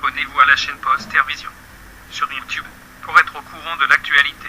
abonnez-vous à la chaîne Poster Vision sur YouTube pour être au courant de l'actualité.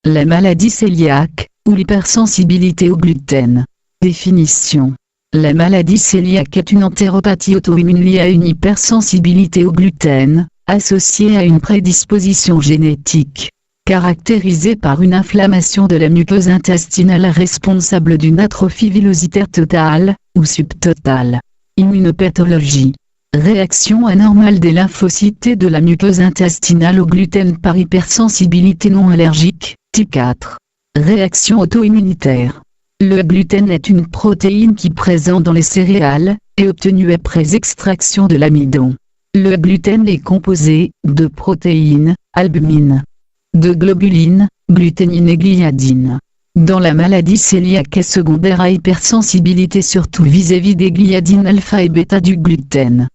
La maladie cœliaque, ou l'hypersensibilité au gluten. Définition. La maladie cœliaque est une entéropathie auto-immune liée à une hypersensibilité au gluten, associée à une prédisposition génétique, caractérisée par une inflammation de la muqueuse intestinale responsable d'une atrophie villositaire totale, ou subtotale. Immunopathologie. Réaction anormale des lymphocytes de la muqueuse intestinale au gluten par hypersensibilité non allergique, type 4. Réaction auto-immunitaire. Le gluten est une protéine qui est présente dans les céréales, et obtenue après extraction de l'amidon. Le gluten est composé de protéines, albumine, de globulines, gluténine et gliadine. Dans la maladie cœliaque est secondaire à hypersensibilité surtout vis-à-vis des gliadines alpha et bêta du gluten.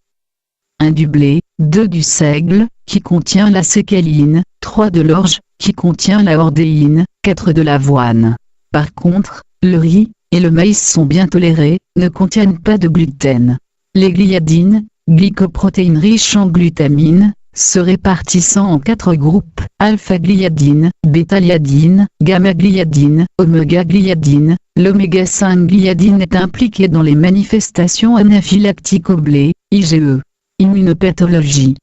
1 du blé, 2 du seigle, qui contient la sécaline, 3 de l'orge, qui contient la ordéine, 4 de l'avoine. Par contre, le riz et le maïs sont bien tolérés, ne contiennent pas de gluten. Les gliadines, glycoprotéines riches en glutamine, se répartissant en 4 groupes, alpha-gliadine, bêta-gliadine, gamma-gliadine, oméga-gliadine. L'oméga 5 gliadine est impliquée dans les manifestations anaphylactiques au blé, IgE. Immunopathologie.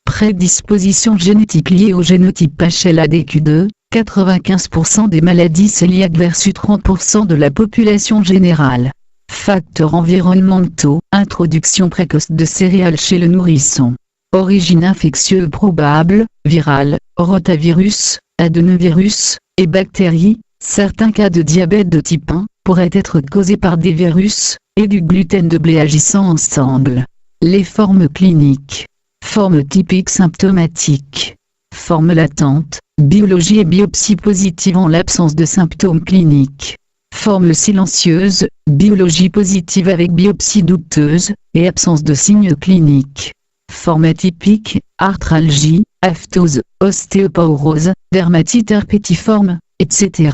Prédisposition génétique liée au génotype HLA-DQ2, 95% des maladies cœliaques versus 30% de la population générale. Facteurs environnementaux, introduction précoce de céréales chez le nourrisson. Origine infectieuse probable, virale, rotavirus, adénovirus, et bactéries. Certains cas de diabète de type 1 pourraient être causés par des virus, et du gluten de blé agissant ensemble. Les formes cliniques. Forme typique symptomatique. Forme latente, biologie et biopsie positive en l'absence de symptômes cliniques. Forme silencieuse, biologie positive avec biopsie douteuse, et absence de signes cliniques. Forme atypique, arthralgie, aphthose, ostéoporose, dermatite herpétiforme, etc.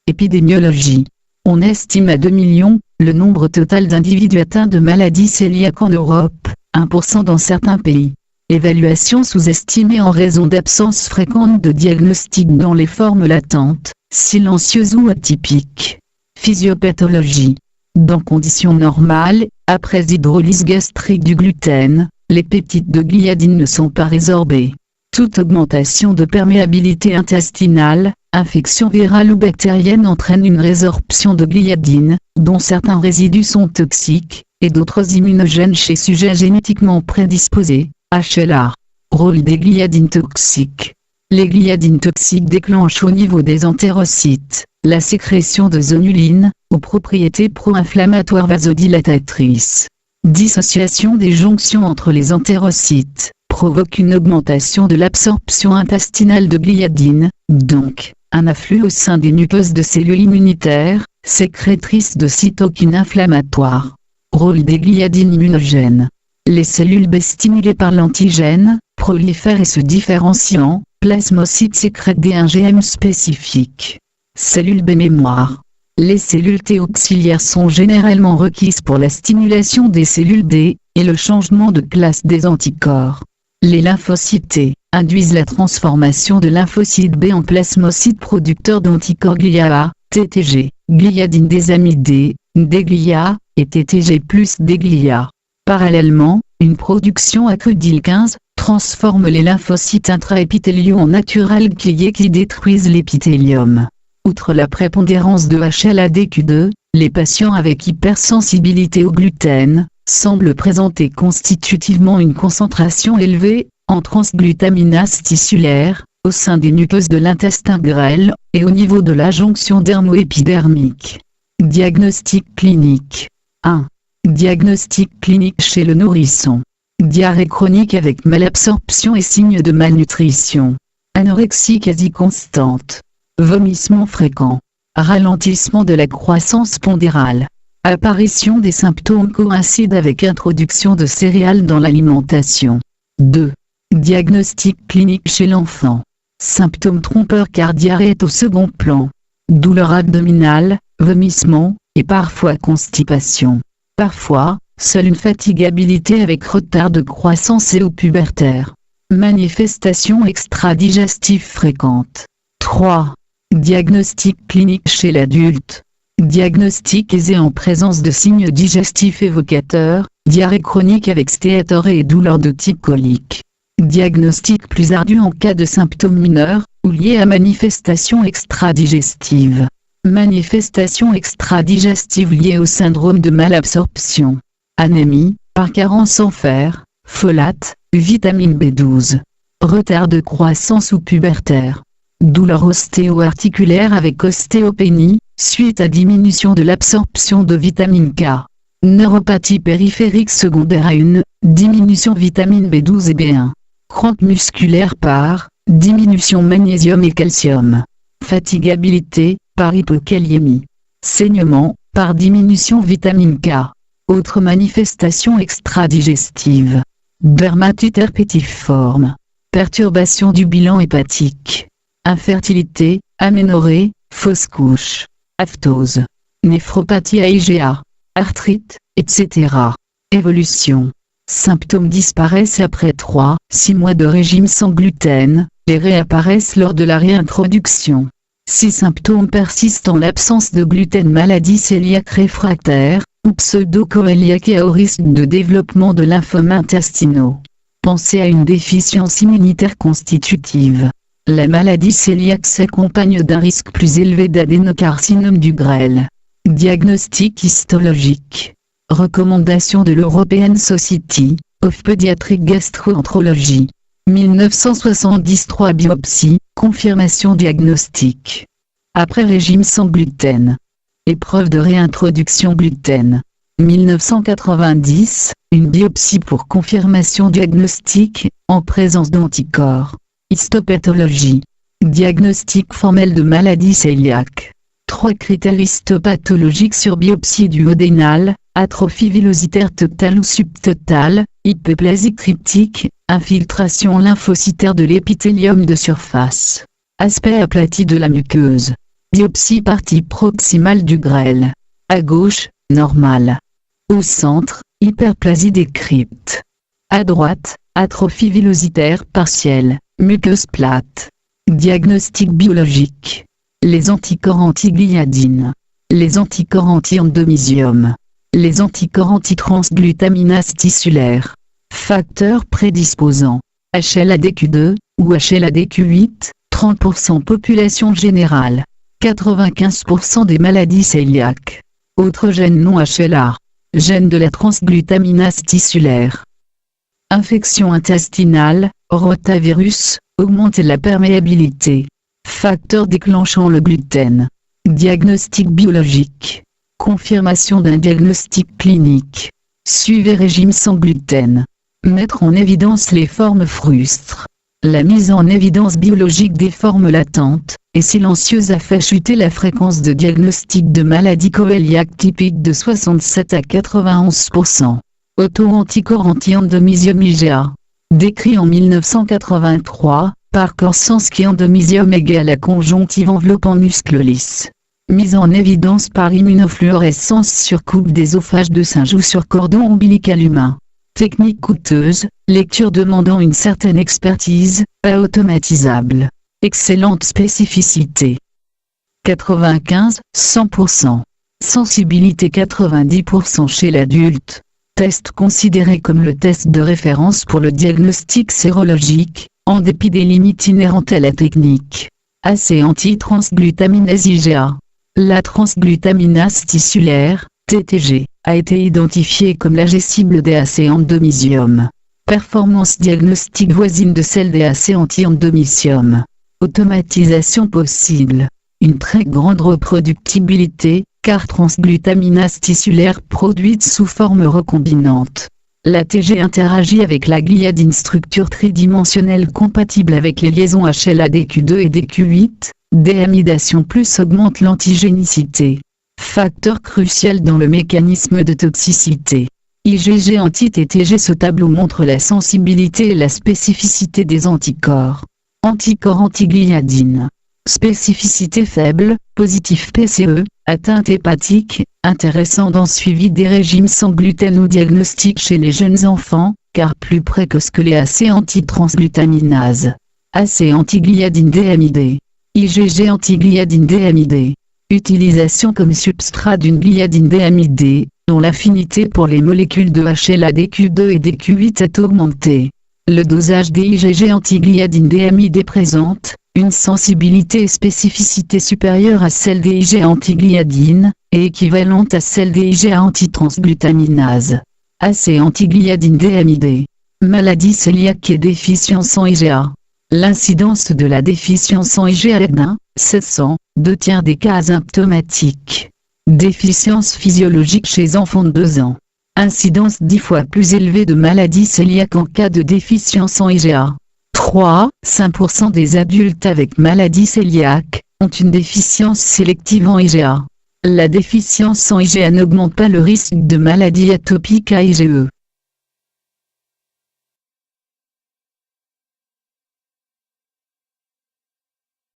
Épidémiologie. On estime à 2 millions, le nombre total d'individus atteints de maladies cœliaques en Europe, 1% dans certains pays. Évaluation sous-estimée en raison d'absence fréquente de diagnostic dans les formes latentes, silencieuses ou atypiques. Physiopathologie. Dans conditions normales, après hydrolyse gastrique du gluten, les peptides de gliadine ne sont pas résorbés. Toute augmentation de perméabilité intestinale, infection virale ou bactérienne entraîne une résorption de gliadine, dont certains résidus sont toxiques, et d'autres immunogènes chez sujets génétiquement prédisposés, HLA. Rôle des gliadines toxiques. Les gliadines toxiques déclenchent au niveau des entérocytes la sécrétion de zonulines, aux propriétés pro-inflammatoires vasodilatatrices. Dissociation des jonctions entre les entérocytes provoque une augmentation de l'absorption intestinale de gliadine, donc, un afflux au sein des muqueuses de cellules immunitaires, sécrétrices de cytokines inflammatoires. Rôle des gliadines immunogènes. Les cellules B stimulées par l'antigène, prolifèrent et se différencient, plasmocytes sécrètent des IgM spécifiques. Cellules B mémoire. Les cellules T auxiliaires sont généralement requises pour la stimulation des cellules D, et le changement de classe des anticorps. Les lymphocytes T induisent la transformation de lymphocytes B en plasmocytes producteurs d'anticorps GLIA, TTG, gliadine désamidée, DGLIA, et TTG plus DGLIA. Parallèlement, une production accrue d'IL-15 transforme les lymphocytes intraépithéliaux en naturels gliés qui détruisent l'épithélium. Outre la prépondérance de HLA-DQ2, les patients avec hypersensibilité au gluten semblent présenter constitutivement une concentration élevée en transglutaminase tissulaire au sein des muqueuses de l'intestin grêle et au niveau de la jonction dermo-épidermique. Diagnostic clinique. 1. Diagnostic clinique chez le nourrisson. Diarrhée chronique avec malabsorption et signes de malnutrition. Anorexie quasi constante. Vomissement fréquent. Ralentissement de la croissance pondérale. Apparition des symptômes coïncident avec introduction de céréales dans l'alimentation. 2. Diagnostic clinique chez l'enfant. Symptômes trompeurs car diarrhée est au second plan. Douleur abdominale, vomissement, et parfois constipation. Parfois, seule une fatigabilité avec retard de croissance et ou pubertaire. Manifestations extra-digestives fréquentes. 3. Diagnostic clinique chez l'adulte. Diagnostic aisé en présence de signes digestifs évocateurs, diarrhée chronique avec stéatorrhée et douleurs de type colique. Diagnostic plus ardu en cas de symptômes mineurs, ou liés à manifestations extra-digestives. Manifestations extra-digestives liées au syndrome de malabsorption. Anémie, par carence en fer, folate, vitamine B12. Retard de croissance ou pubertaire. Douleur ostéo-articulaire avec ostéopénie, suite à diminution de l'absorption de vitamine K. Neuropathie périphérique secondaire à une diminution vitamine B12 et B1. Crampe musculaire par diminution magnésium et calcium. Fatigabilité par hypokaliémie. Saignement par diminution vitamine K. Autres manifestations extra-digestives. Dermatite herpétiforme. Perturbation du bilan hépatique. Infertilité, aménorrhée, fausse couche. Aphthose. Néphropathie IgA. Arthrite, etc. Évolution. Symptômes disparaissent après 3-6 mois de régime sans gluten, et réapparaissent lors de la réintroduction. Si symptômes persistent en l'absence de gluten, maladie cœliaque réfractaire, ou pseudo-cœliaque et à haut risque de développement de lymphomes intestinaux. Pensez à une déficience immunitaire constitutive. La maladie cœliaque s'accompagne d'un risque plus élevé d'adénocarcinome du grêle. Diagnostic histologique. Recommandation de l'European Society of Pediatric Gastroenterology. 1973 biopsie, confirmation diagnostique. Après régime sans gluten. Épreuve de réintroduction gluten. 1990, une biopsie pour confirmation diagnostique, en présence d'anticorps. Histopathologie. Diagnostic formel de maladie cœliaque. 3 critères histopathologiques sur biopsie duodénale, atrophie villositaire totale ou subtotale, hypoplasie cryptique, infiltration lymphocytaire de l'épithélium de surface. Aspect aplati de la muqueuse. Biopsie partie proximale du grêle. À gauche, normal. Au centre, hyperplasie des cryptes. À droite, atrophie villositaire partielle, muqueuse plate. Diagnostic biologique. Les anticorps anti-gliadine. Les anticorps anti-endomysium. Les anticorps anti-transglutaminase tissulaire. Facteurs prédisposants. HLA-DQ2, ou HLA-DQ8, 30% population générale. 95% des maladies cœliaques. Autres gènes non HLA. Gène de la transglutaminase tissulaire. Infection intestinale, rotavirus, augmente la perméabilité. Facteur déclenchant le gluten. Diagnostic biologique. Confirmation d'un diagnostic clinique. Suivez régime sans gluten. Mettre en évidence les formes frustres. La mise en évidence biologique des formes latentes et silencieuses a fait chuter la fréquence de diagnostic de maladie cœliaque typique de 67 à 91%. Auto-anticorps anti-endomysium IgA. Décrit en 1983, par Korsansky, endomysium égale à conjonctive enveloppant muscle lisse. Mise en évidence par immunofluorescence sur coupe d'œsophage de singe ou sur cordon ombilical humain. Technique coûteuse, lecture demandant une certaine expertise, pas automatisable. Excellente spécificité. 95-100%. Sensibilité 90% chez l'adulte. Test considéré comme le test de référence pour le diagnostic sérologique, en dépit des limites inhérentes à la technique. AC anti-transglutaminase IgA. La transglutaminase tissulaire, TTG, a été identifiée comme l'AG cible des AC endomysium. Performance diagnostique voisine de celle des AC anti-endomysium. Automatisation possible. Une très grande reproductibilité, car transglutaminase tissulaire produite sous forme recombinante. La TG interagit avec la gliadine, structure tridimensionnelle compatible avec les liaisons HLA-DQ2 et DQ8. Déamidation plus augmente l'antigénicité. Facteur crucial dans le mécanisme de toxicité. IgG anti-TTG. Ce tableau montre la sensibilité et la spécificité des anticorps. Anticorps anti-gliadine. Spécificité faible, positif PCE, atteinte hépatique, intéressant dans suivi des régimes sans gluten ou diagnostic chez les jeunes enfants, car plus précoce que les AC antitransglutaminase. AC antigliadine déamidée. IgG antigliadine déamidée. Utilisation comme substrat d'une gliadine déamidée, dont l'affinité pour les molécules de HLA-DQ2 et DQ8 est augmentée. Le dosage des IgG antigliadine déamidée présente une sensibilité et spécificité supérieure à celle des IgA antigliadine, et équivalente à celle des IgA antitransglutaminase. AC antigliadine déamidée. Maladie cœliaque et déficience en IgA. L'incidence de la déficience en IgA est d'un 700, 2/3 des cas asymptomatiques. Déficience physiologique chez enfants de 2 ans. Incidence 10 fois plus élevée de maladie cœliaque en cas de déficience en IgA. 3,5% des adultes avec maladie cœliaque ont une déficience sélective en IgA. La déficience en IgA n'augmente pas le risque de maladie atopique à IgE.